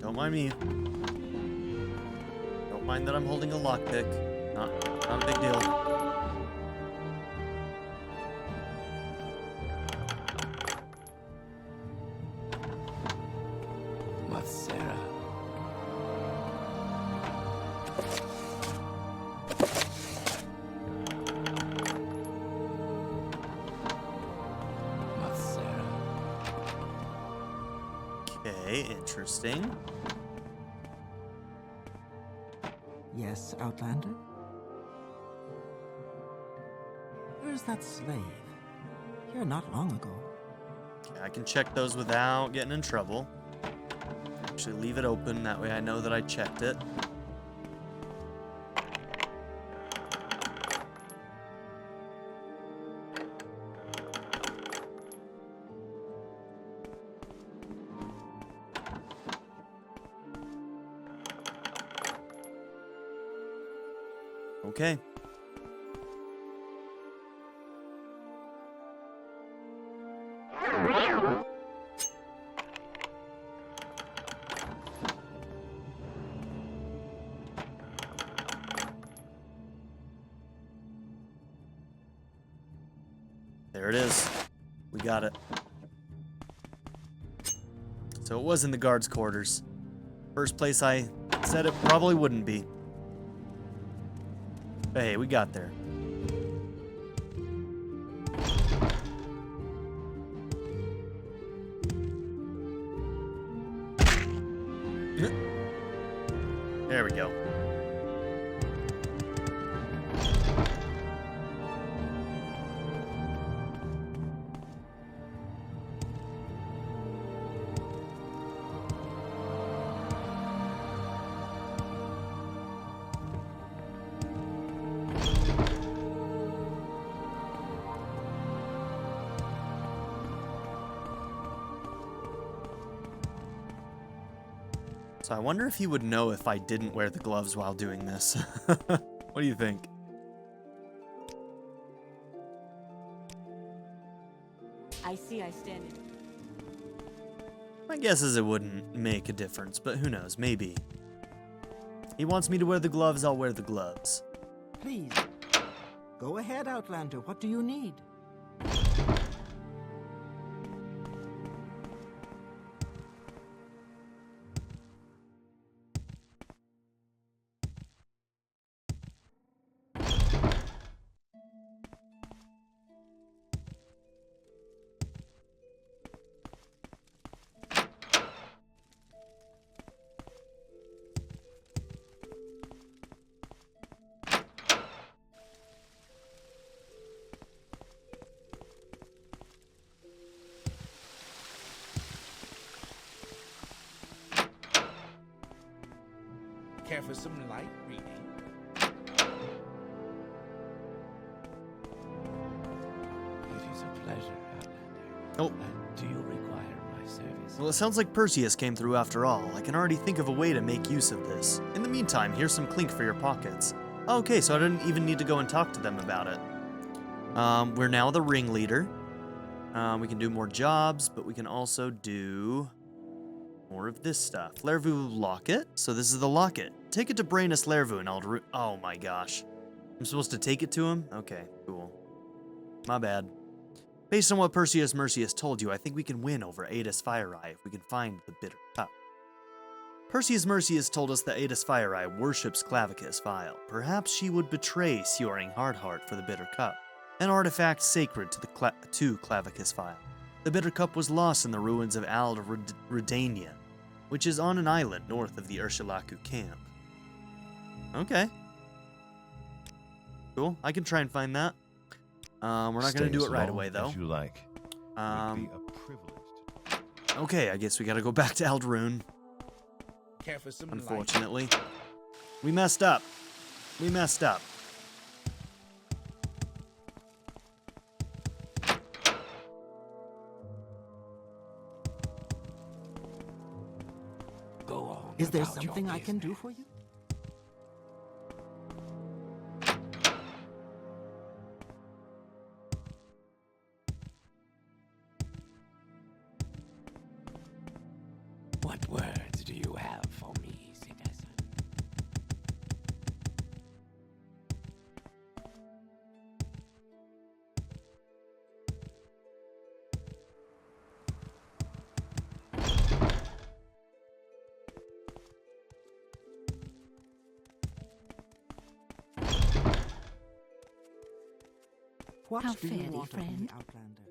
Don't mind me. Don't mind that I'm holding a lockpick. Not a big deal. Okay, interesting. Yes, Outlander? Where's that slave? Here not long ago. Okay, I can check those without getting in trouble. Actually, leave it open. That way I know that I checked it. Okay. There it is. We got it. So it was in the guards' quarters. First place I said it probably wouldn't be. But hey, we got there. There we go. So I wonder if he would know if I didn't wear the gloves while doing this. What do you think? I see I stand in. My guess is it wouldn't make a difference, but who knows, maybe. He wants me to wear the gloves, I'll wear the gloves. Please. Go ahead, Outlander. What do you need? Care for some light reading? It is a pleasure, Outlander. Oh. Do you require my service? Well, it sounds like Perseus came through after all. I can already think of a way to make use of this. In the meantime, here's some clink for your pockets. Okay, so I didn't even need to go and talk to them about it. We're now the ringleader. We can do more jobs, but we can also do more of this stuff. Lervu Locket. So this is the Locket. Take it to Brainus Lervu and I'll oh my gosh. I'm supposed to take it to him? Okay, cool. My bad. Based on what Perseus Mercius told you, I think we can win over Adis Fireeye if we can find the Bitter Cup. Perseus Mercius told us that Adis Fireeye worships Clavicus Vile. Perhaps she would betray Seoring Hardheart for the Bitter Cup, an artifact sacred to Clavicus Vile. The Bitter Cup was lost in the ruins of Ald Redania, which is on an island north of the Ursulaku camp. Okay. Cool. I can try and find that. We're not going to do it right away, though. As you like. Would be a privilege to... Okay, I guess we got to go back to Aldrune. Care for some Unfortunately. We messed up. We messed up. Go on. Is there about your something I can do business. for you? What words do you have What How do you fairly, want of friend? me, Outlander?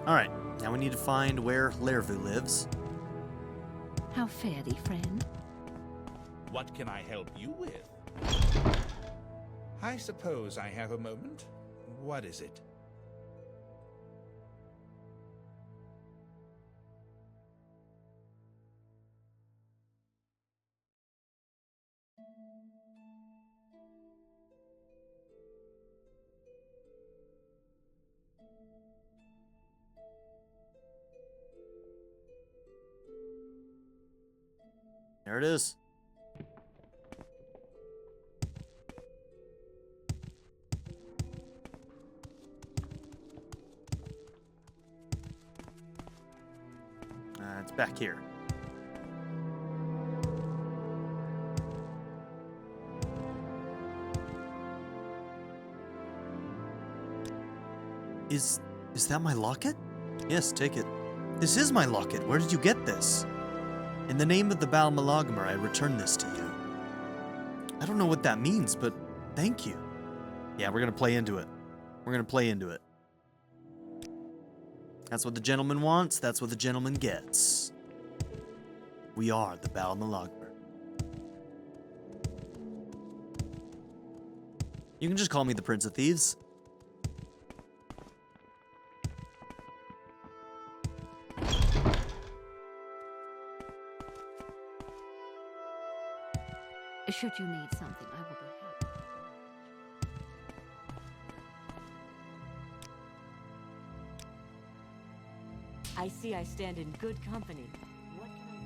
Alright, now we need to find where Lervu lives. How fare thee, friend? What can I help you with? I suppose I have a moment. What is it? There it is. It's back here. Is that my locket? Yes, take it. This is my locket. Where did you get this? In the name of the Baal Malagmer, I return this to you. I don't know what that means, but thank you. Yeah, we're gonna play into it. We're gonna play into it. That's what the gentleman wants, that's what the gentleman gets. We are the Baal Malagmer. You can just call me the Prince of Thieves. Should you need something, I will be happy. I see I stand in good company. What can I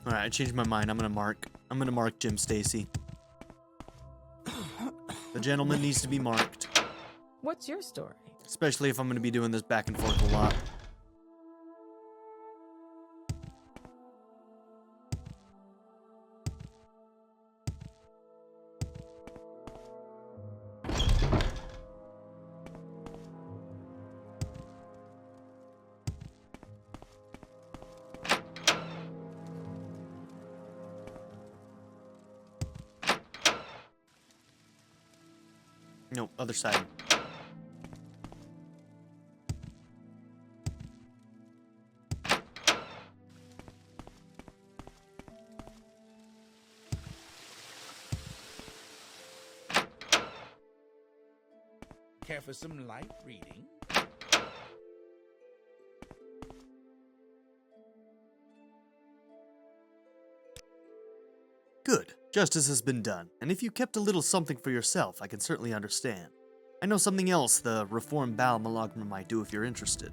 do? Alright, I changed my mind. I'm gonna mark Jim Stacy. The gentleman needs to be marked. What's your story? Especially if I'm gonna be doing this back and forth a lot. No, other side. Care for some light reading? Good. Justice has been done, and if you kept a little something for yourself, I can certainly understand. I know something else the reformed Baal Malagmer might do if you're interested.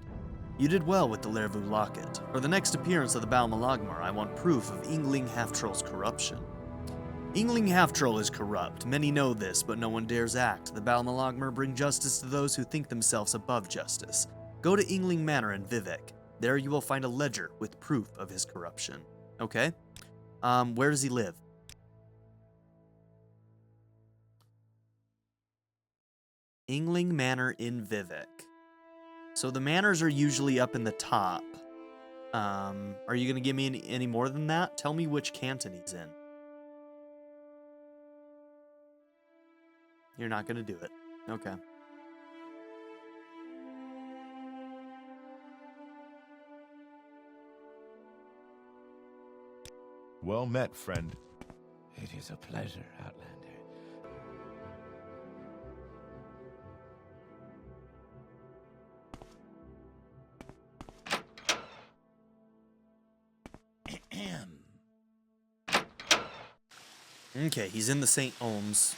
You did well with the Lervu Locket. For the next appearance of the Baal Malagmer, I want proof of Yngling Half-Troll's corruption. Yngling Half-Troll is corrupt. Many know this, but no one dares act. The Baal Malagmer bring justice to those who think themselves above justice. Go to Yngling Manor in Vivek. There you will find a ledger with proof of his corruption. Okay? Where does he live? Yngling Manor in Vivek. So the manors are usually up in the top. Are you going to give me any more than that? Tell me which canton he's in. You're not going to do it. Okay. Well met, friend. It is a pleasure, Outlander. Okay, he's in the St. Ohms.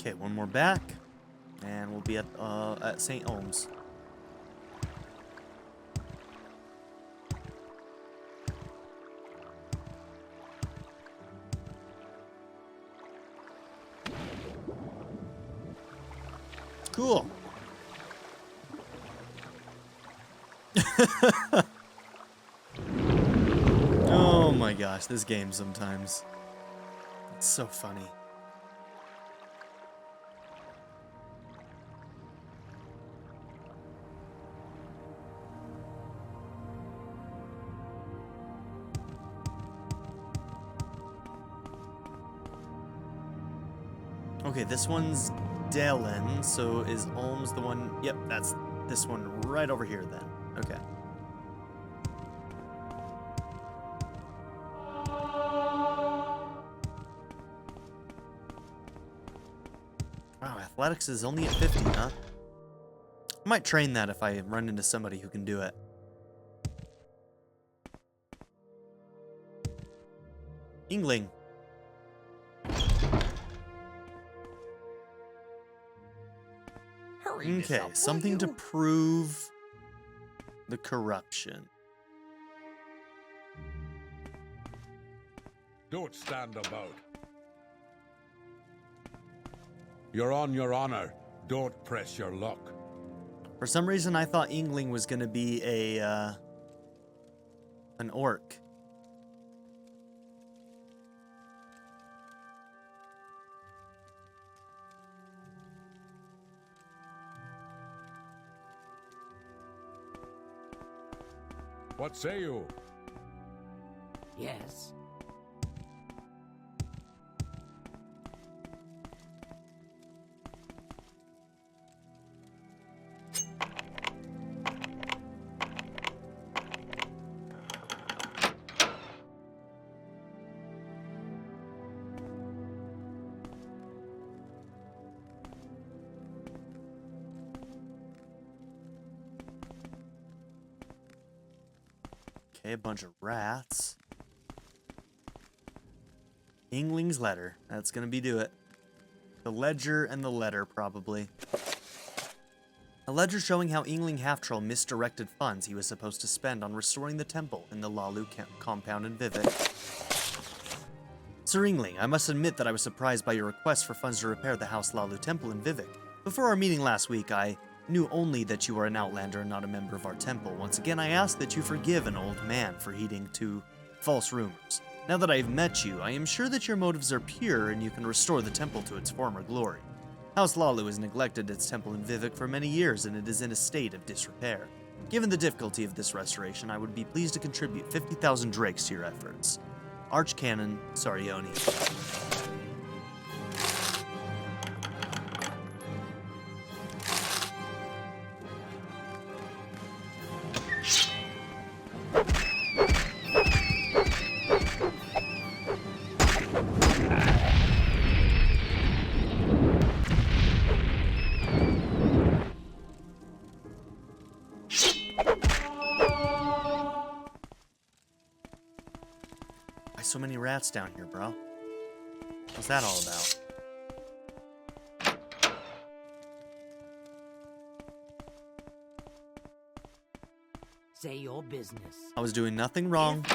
Okay, one more back, and we'll be at St. Ohms. Cool. Oh my gosh, this game sometimes. It's so funny. Okay, this one's Dellen, so is Olms the one? Yep, that's this one right over here then. Okay. Wow, athletics is only at 50, huh? I might train that if I run into somebody who can do it. Yngling. Okay, something to prove the corruption. Don't stand about. You're on your honor. Don't press your luck. For some reason, I thought Yngling was going to be an orc. What say you? Yes. Okay, a bunch of rats. Yngling's letter. That's gonna do it. The ledger and the letter, probably. A ledger showing how Yngling Half-Troll misdirected funds he was supposed to spend on restoring the temple in the Lalu compound in Vivek. Sir Yngling, I must admit that I was surprised by your request for funds to repair the House Lalu temple in Vivek. Before our meeting last week, I knew only that you are an outlander and not a member of our temple. Once again, I ask that you forgive an old man for heeding to false rumors. Now that I have met you, I am sure that your motives are pure and you can restore the temple to its former glory. House Lalu has neglected its temple in Vivek for many years and it is in a state of disrepair. Given the difficulty of this restoration, I would be pleased to contribute 50,000 drakes to your efforts. Archcanon Sarioni. So many rats down here, bro. What's that all about? Say your business. I was doing nothing wrong.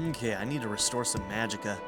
Okay, I need to restore some magicka.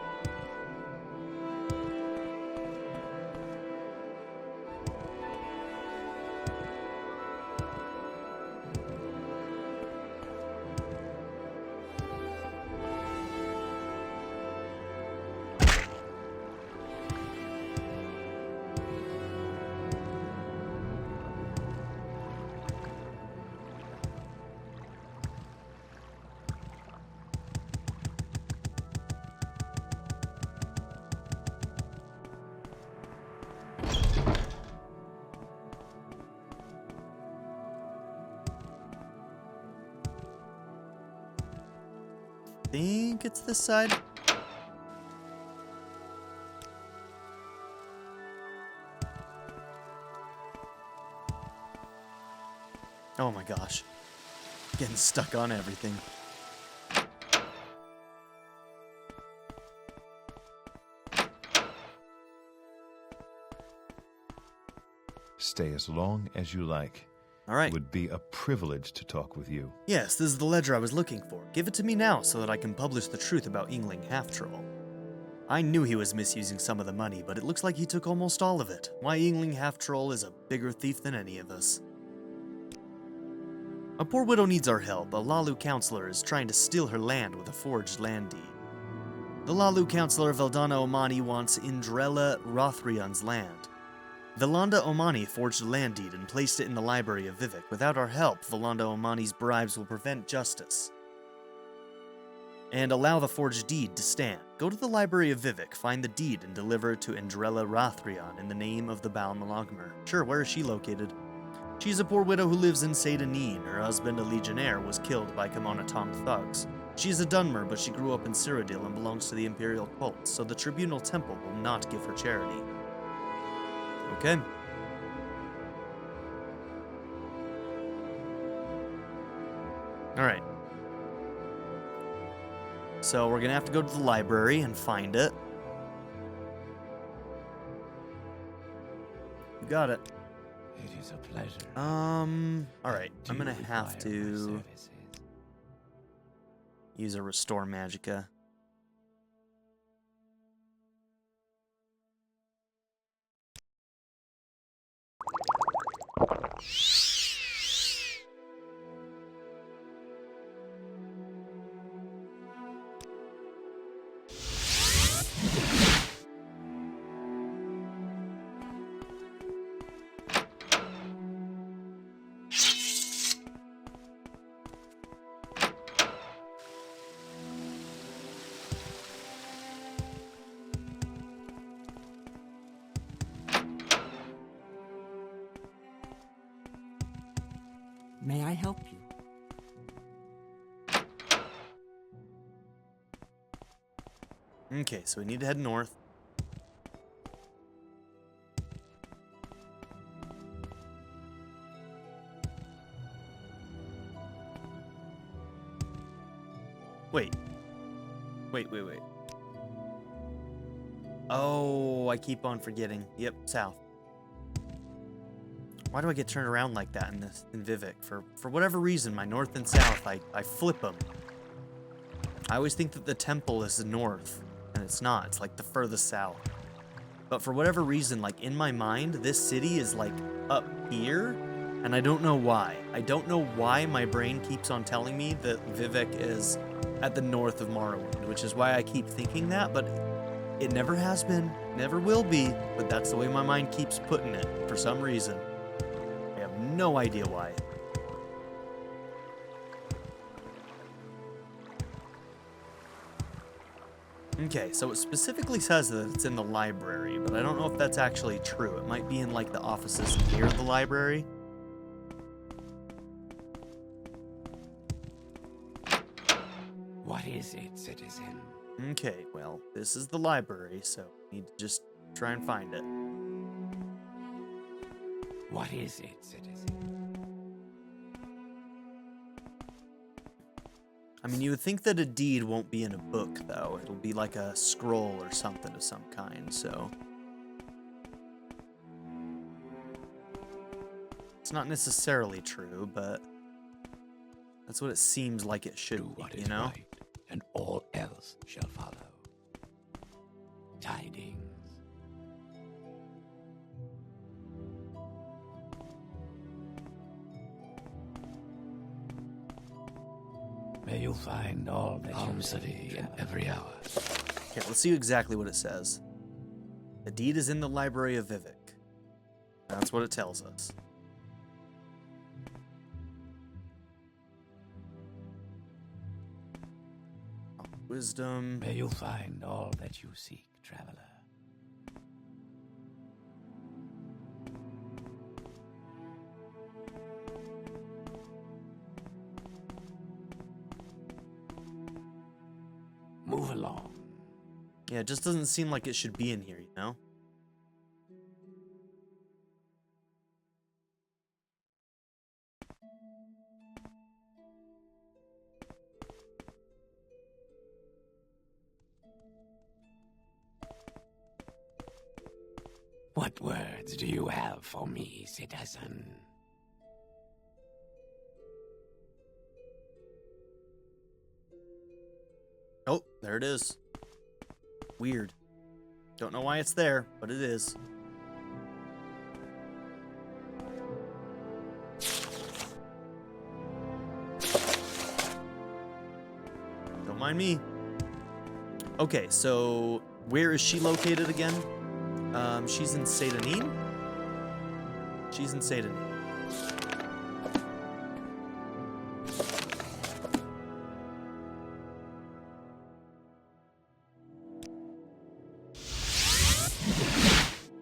I think it's this side. Oh my gosh. Getting stuck on everything. Stay as long as you like. All right. It would be a privilege to talk with you. Yes, this is the ledger I was looking for. Give it to me now so that I can publish the truth about Yngling Half-Troll. I knew he was misusing some of the money, but it looks like he took almost all of it. My Yngling Half-Troll is a bigger thief than any of us. A poor widow needs our help. A Lalu counselor is trying to steal her land with a forged land deed. The Lalu counselor Veldana Omani wants Indrella Rothrion's land. Velanda Omani forged a land deed and placed it in the library of Vivek. Without our help, Velanda Omani's bribes will prevent justice and allow the forged deed to stand. Go to the library of Vivek, find the deed, and deliver it to Indrella Rothrion in the name of the Baal Malagmer. Sure, where is she located? She's a poor widow who lives in Seydaneen. Her husband, a legionnaire, was killed by Kamonatong thugs. She is a Dunmer, but she grew up in Cyrodiil and belongs to the Imperial cult, so the Tribunal Temple will not give her charity. Okay. Alright. So we're gonna have to go to the library and find it. You got it. It is a pleasure. Alright. I'm gonna have to use a Restore Magicka. May I help you? Okay, so we need to head north. Wait. Wait. Oh, I keep on forgetting. Yep, south. Why do I get turned around like that in Vivek? For whatever reason, my north and south, I flip them. I always think that the temple is the north, and it's not. It's like the furthest south. But for whatever reason, like in my mind, this city is like up here, and I don't know why. I don't know why my brain keeps on telling me that Vivek is at the north of Morrowind, which is why I keep thinking that, but it never has been, never will be, but that's the way my mind keeps putting it for some reason. I have no idea why. Okay, so it specifically says that it's in the library, but I don't know if that's actually true. It might be in like the offices near the library. What is it, citizen? Okay, well, this is the library, so we need to just try and find it. What is it, citizen? I mean, you would think that a deed won't be in a book, though. It'll be like a scroll or something of some kind, so... It's not necessarily true, but... That's what it seems like it should Do be, what you is know? right, and all else shall follow. Tidings. May you find all that you seek in every hour. Okay, let's see exactly what it says. The deed is in the library of Vivek. That's what it tells us. Wisdom. May you find all that you seek, traveler. Move along. Yeah, it just doesn't seem like it should be in here, you know? What words do you have for me, citizen? Oh, there it is. Weird. Don't know why it's there, but it is. Don't mind me. Okay, so where is she located again? She's in Satanin? She's in Satanin.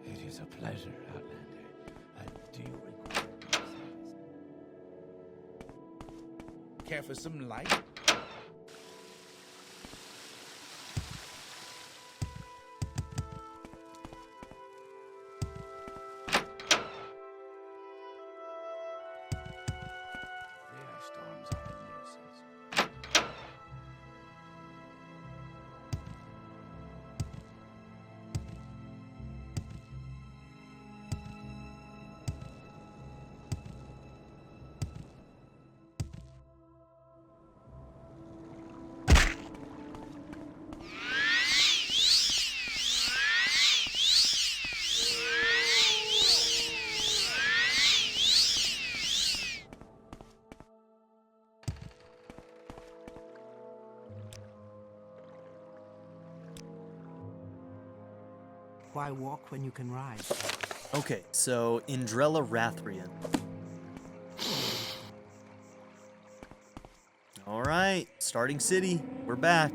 It is a pleasure, Outlander. Do you require... Care for some light? Storms are a nuisance. Why walk when you can ride? Okay, so Indrella Rathrian. Alright, starting city. We're back.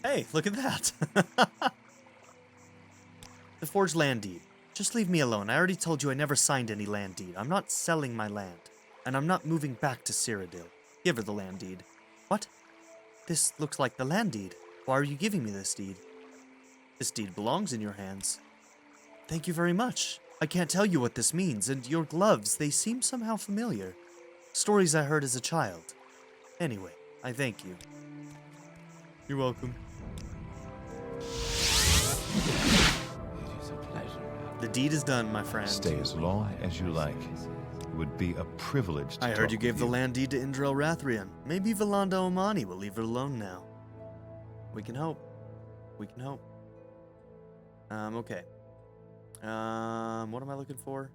Hey, look at that. The forged land deed. Just leave me alone. I already told you I never signed any land deed. I'm not selling my land. And I'm not moving back to Cyrodiil. Give her the land deed. What? This looks like the land deed. Why are you giving me this deed? This deed belongs in your hands. Thank you very much. I can't tell you what this means, and your gloves, they seem somehow familiar. Stories I heard as a child. Anyway, I thank you. You're welcome. It is a pleasure. The deed is done, my friend. Stay as long as you like. It would be a privilege to I heard talk you gave with the land deed to Indrel Rathrian. Maybe Valanda Omani will leave her alone now. We can hope. We can hope. Okay. What am I looking for?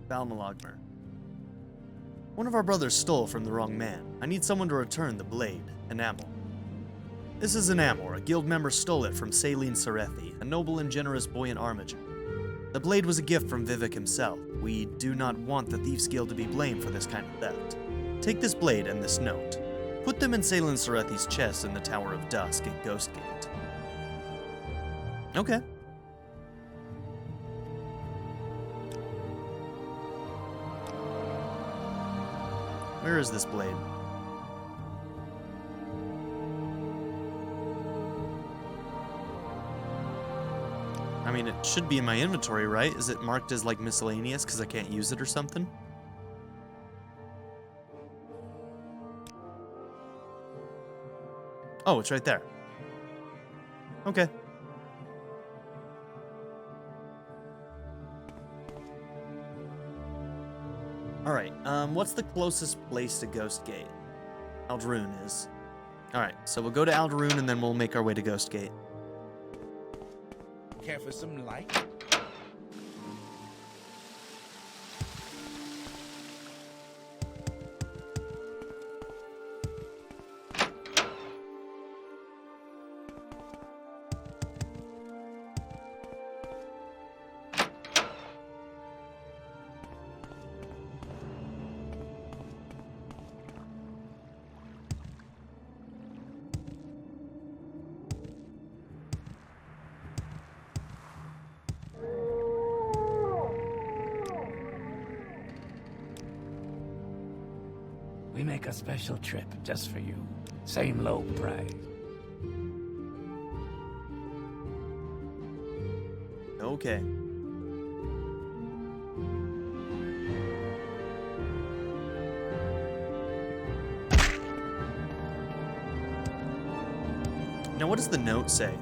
Balmalogmer. One of our brothers stole from the wrong man. I need someone to return the blade, Enamel. This is Enamel. A guild member stole it from Saline Sarethi, a noble and generous boy in Armiger. The blade was a gift from Vivek himself. We do not want the Thieves Guild to be blamed for this kind of theft. Take this blade and this note. Put them in Saline Sarethi's chest in the Tower of Dusk at Ghostgate. Okay. Where is this blade? I mean, it should be in my inventory, right? Is it marked as, like, miscellaneous because I can't use it or something? Oh, it's right there. Okay. Alright, what's the closest place to Ghostgate? Aldaroon is. Alright, so we'll go to Aldaroon and then we'll make our way to Ghostgate. Care for some light? We make a special trip just for you. Same low price. Okay. Now, what does the note say?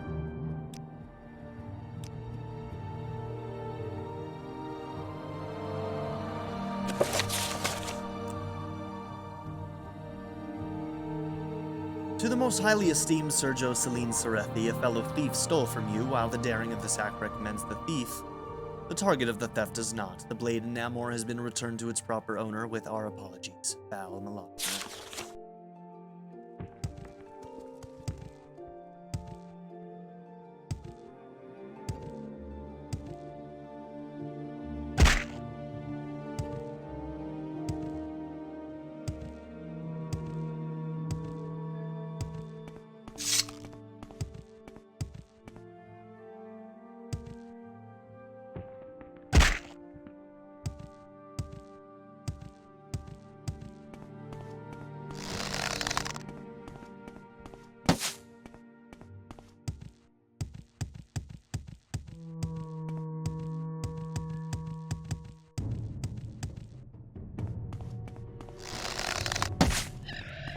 To the most highly esteemed Sergio Celine Serethi, a fellow thief stole from you. While the daring of this act recommends the thief, the target of the theft does not. The blade in Namor has been returned to its proper owner with our apologies. Val Malone.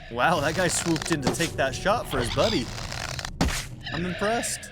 Wow, that guy swooped in to take that shot for his buddy. I'm impressed.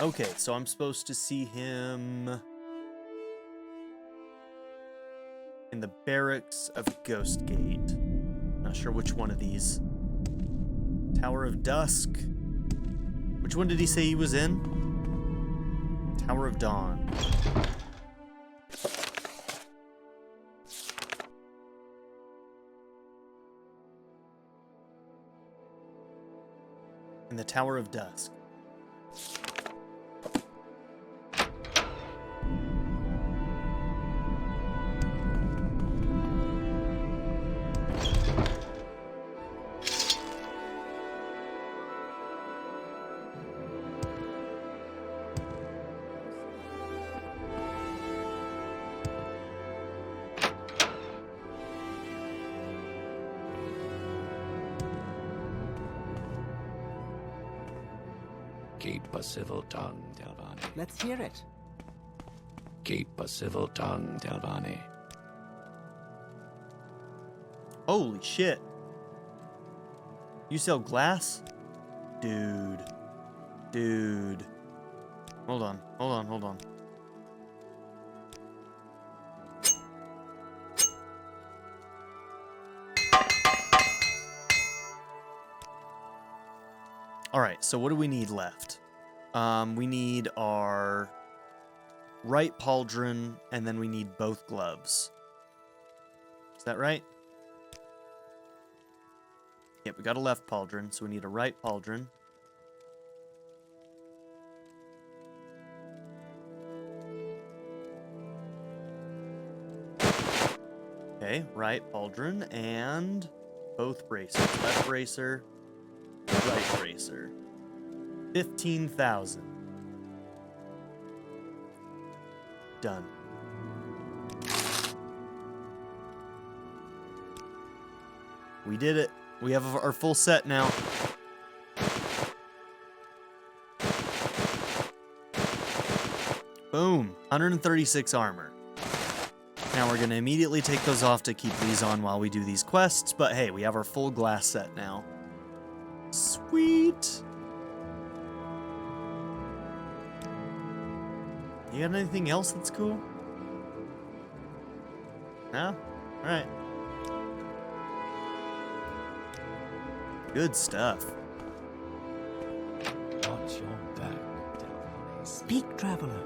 Okay, so I'm supposed to see him in the barracks of Ghostgate. Not sure which one of these. Tower of Dusk. Which one did he say he was in? Tower of Dawn. In the Tower of Dusk. Keep a civil tongue, Delvani. Let's hear it. Keep a civil tongue, Delvani. Holy shit. You sell glass? Dude. Dude. Hold on. Alright, so what do we need left? We need our right pauldron, and then we need both gloves. Is that right? Yep, we got a left pauldron, so we need a right pauldron. Okay, right pauldron and both bracers. Left bracer, right bracer. 15,000. Done. We did it. We have our full set now. Boom. 136 armor. Now we're going to immediately take those off to keep these on while we do these quests, but hey, we have our full glass set now. Sweet. You got anything else that's cool? No? Alright. Good stuff. Watch your back, Delvani. Speak, traveler.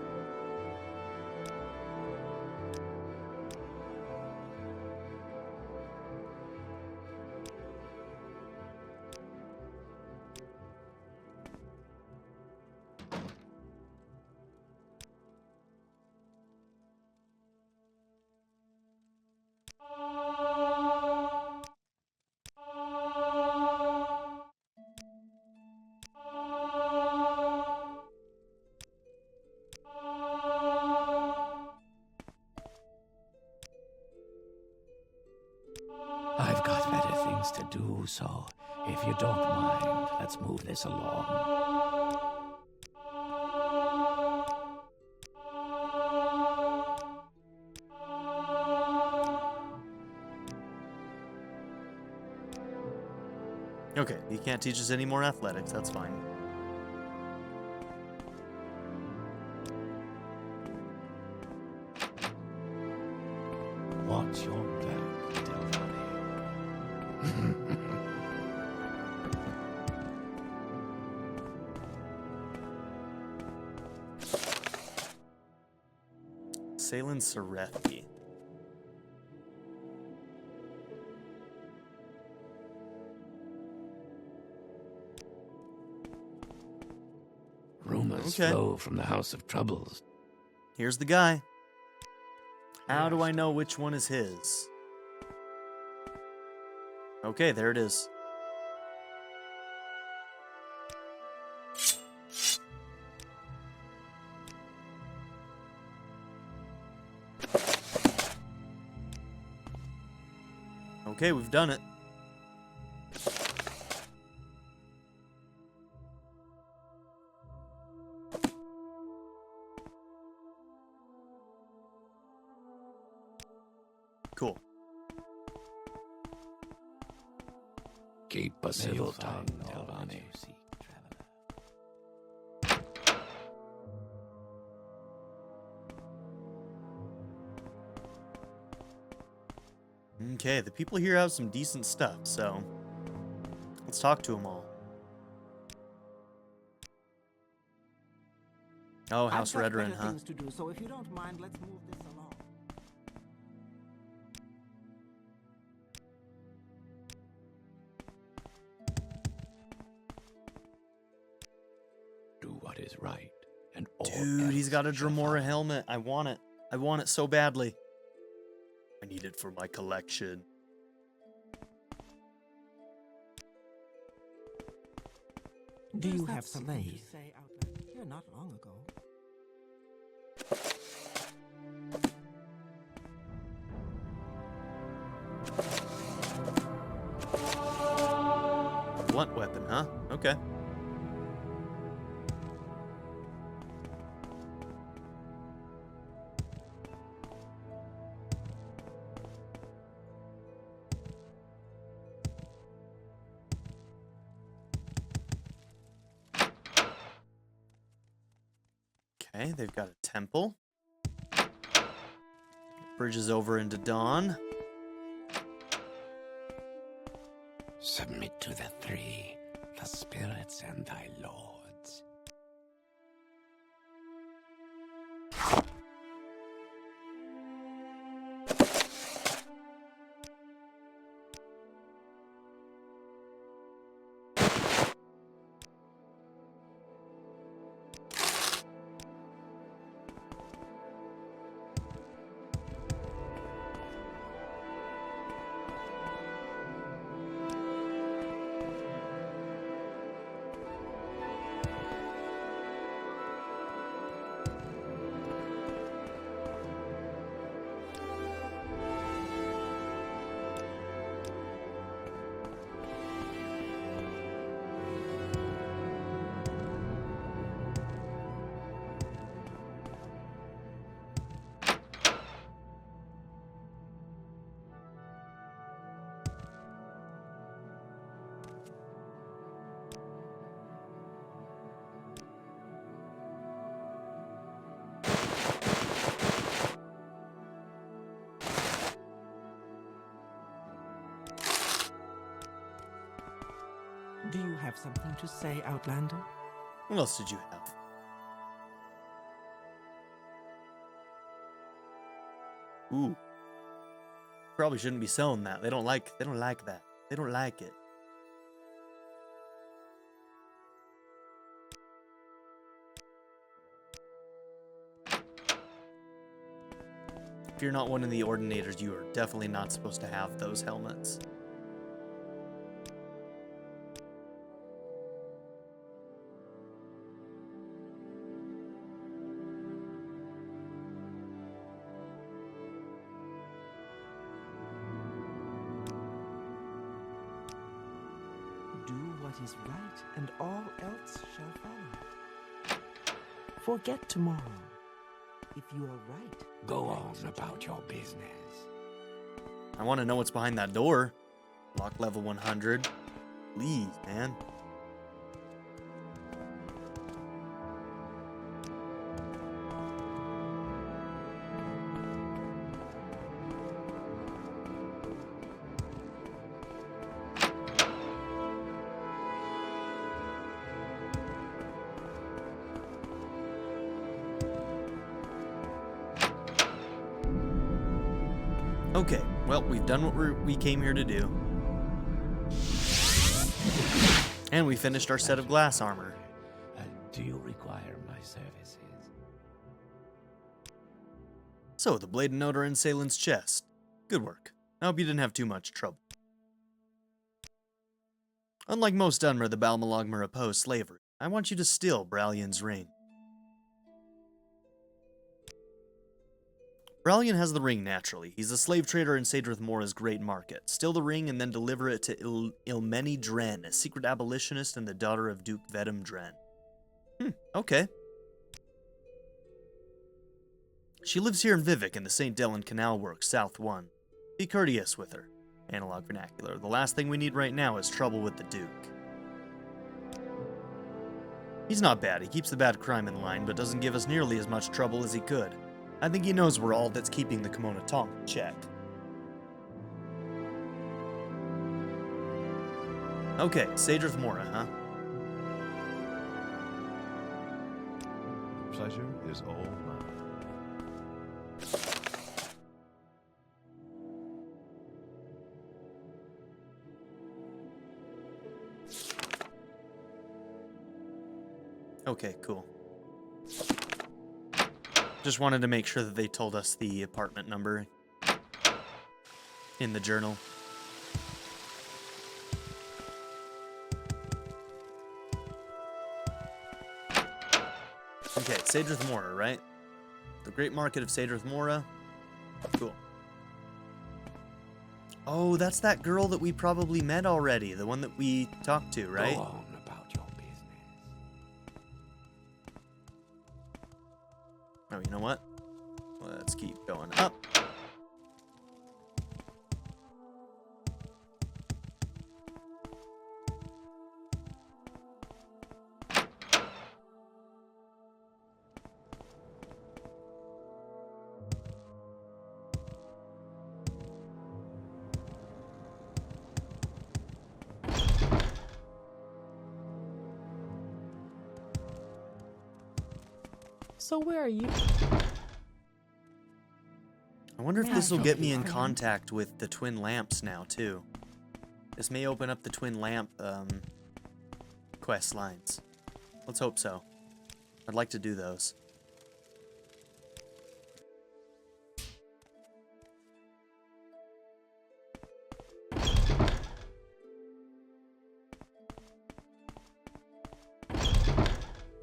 I've got better things to do, so if you don't mind, let's move this along. Okay, you can't teach us any more athletics, that's fine. Watch your back, Delvani. Salen Serethi. Rumors Okay. flow from the House of Troubles. Here's the guy. How do I know which one is his? Okay, there it is. Okay, we've done it. Cool. Keep a civil tongue, Delvani. Okay, the people here have some decent stuff, so let's talk to them all. Oh, House I've got Redrin, better huh? things to do, so if you don't mind, let's move this along. Do what is right, and all Dude, he's else got a shall Dremora follow. helmet. I want it. I want it so badly. I need it for my collection. Do you There's have that something to say out loud? Here not long ago. Blunt weapon, huh? Okay. Okay, they've got a temple. Bridges over into Dawn. Submit to the three, the spirits and thy lords. have something to say, Outlander? What else did you have? Ooh. Probably shouldn't be selling that. They don't like that. They don't like it. If you're not one of the Ordinators, you are definitely not supposed to have those helmets. Do what is right, and all else shall follow. Forget tomorrow. If you are right, Go on about your business. I want to know what's behind that door. Lock level 100. Please, man. Okay, well, we've done what we came here to do. And we finished our set of glass armor. Do you require my services? So, the blade and note are in Salen's chest. Good work. I hope you didn't have too much trouble. Unlike most Dunmer, the Balmalogmer oppose slavery. I want you to steal Bralion's ring. Bralion has the ring naturally. He's a slave trader in Sadrith Mora's great market. Steal the ring and then deliver it to Ilmeni Dren, a secret abolitionist and the daughter of Duke Vedum Dren. Okay. She lives here in Vivek in the St. Dellen Canal Works, South 1. Be courteous with her. Analog vernacular. The last thing we need right now is trouble with the Duke. He's not bad. He keeps the bad crime in line, but doesn't give us nearly as much trouble as he could. I think he knows we're all that's keeping the Kimono Tong in check. Okay, Sadrith Mora, huh? Pleasure is all mine. Okay, cool. Just wanted to make sure that they told us the apartment number in the journal. Okay, Sadrith Mora, right? The Great Market of Sadrith Mora. Cool. Oh, that's that girl that we probably met already. The one that we talked to, right? Go on about your business. Oh, you know what? Let's keep going up. So where are you? I wonder if Yeah, this will I get felt me you in were. contact with the twin lamps now, too. This may open up the twin lamp, quest lines. Let's hope so. I'd like to do those.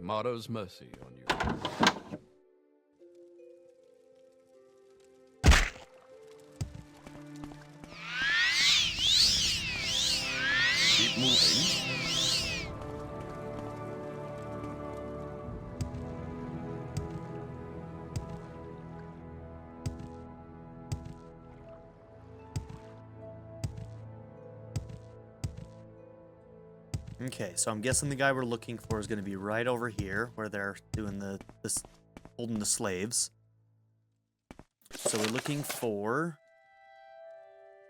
Motto's mercy on you. Keep moving. Okay, so I'm guessing the guy we're looking for is going to be right over here, where they're doing holding the slaves. So we're looking for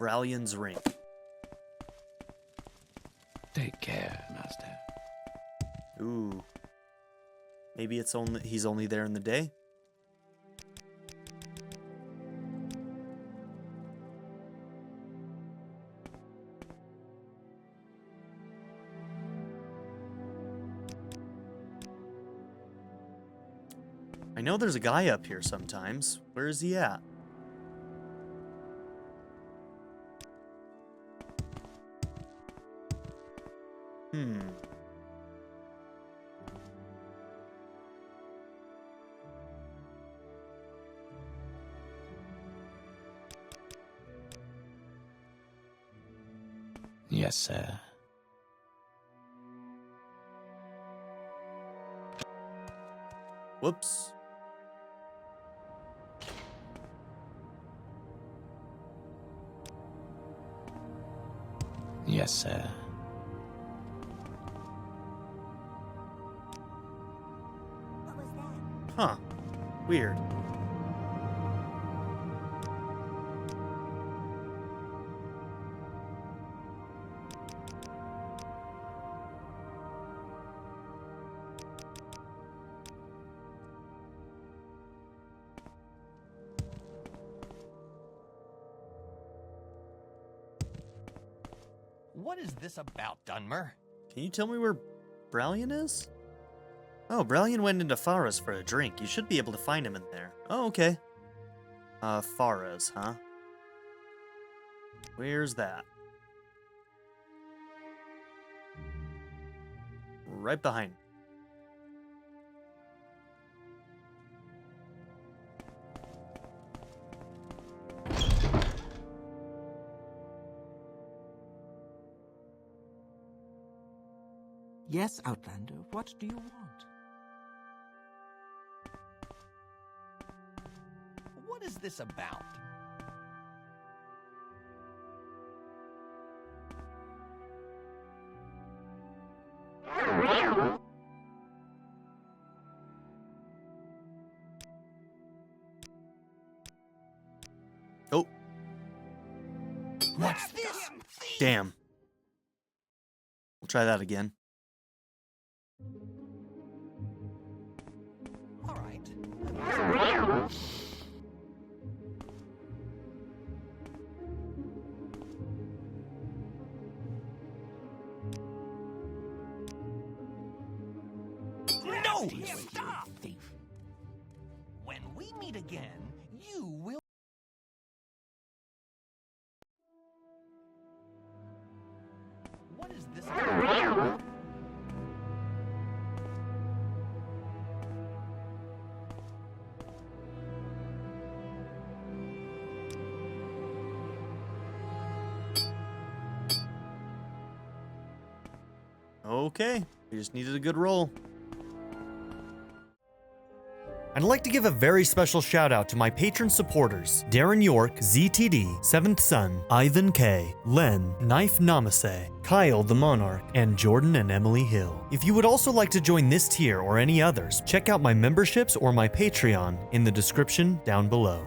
Bralion's ring. Take care, Master. Ooh. Maybe he's only there in the day? I know there's a guy up here sometimes. Where is he at? Yes, sir. Whoops. Yes, sir. What was that? Huh. Weird. What is this about, Dunmer? Can you tell me where Brallion is? Oh, Brallion went into Farah's for a drink. You should be able to find him in there. Oh, okay. Farah's, huh? Where's that? Right behind. Yes, Outlander, what do you want? What is this about? Oh. What's this? Damn. We'll try that again. All right. No! Stop! Thief. When we meet again, you will... What is this about? Okay, we just needed a good roll. I'd like to give a very special shout out to my patron supporters, Darren York, ZTD, 7th Son, Ivan K, Len, Knife Namaste, Kyle the Monarch, and Jordan and Emily Hill. If you would also like to join this tier or any others, check out my memberships or my Patreon in the description down below.